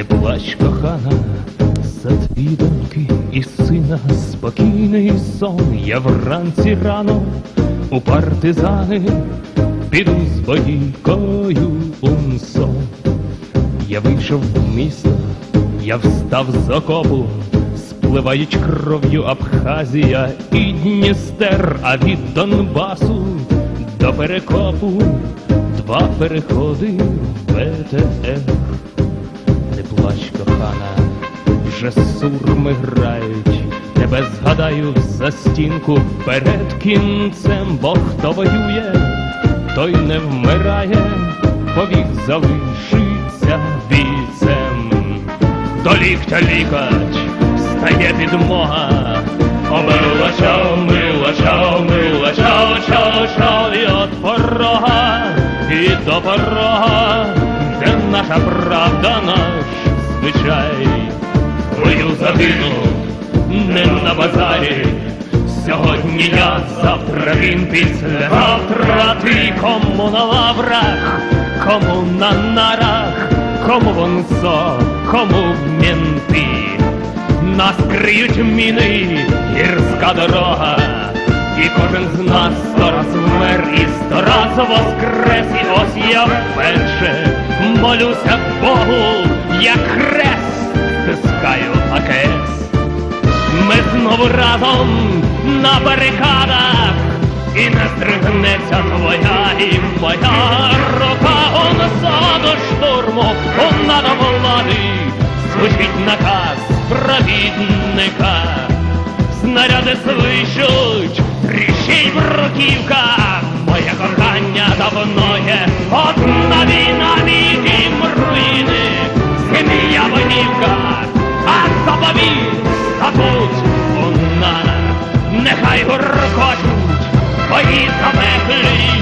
Не плач, кохана, за твій доньки і сина спокійний сон. Я вранці рано у партизани піду з бодійкою унсон. Я вийшов в місто, я встав з окопу, спливають кров'ю Абхазія і Дністер, а від Донбасу до Перекопу 2 переходи ВТР. Не плач, кохана, вже сурми грають, тебе згадаю за стінку перед кінцем, бо хто воює, той не вмирає, повік залишиться бійцем. До ліктя лікать стає підмога, омила мила, чао, і от порога, і до порога, де наша правда, наш звичай. Бою загинув не на базарі, сьогодні я, завтра він, післязавтра ти. Кому на лаврах, кому на нарах, кому вонзо, кому в менти. Нас криють міни, гірська дорога, і кожен з нас 100 раз вмер і 100 раз воскрес. І ось я вперше молюся Богу, як хрест стискаю АКС. Ми знову разом на барикадах, і не стригнеться твоя і моя рука. Он до штурму, он надо влади, звучить наказ провідника. Снаряди свищуть, тріщить бруківка, моє кохання давно є одна війна, мій дім руїни, сім'я вогнівка, а заповіт статуть луна. Нехай гуркочуть бої запеклі,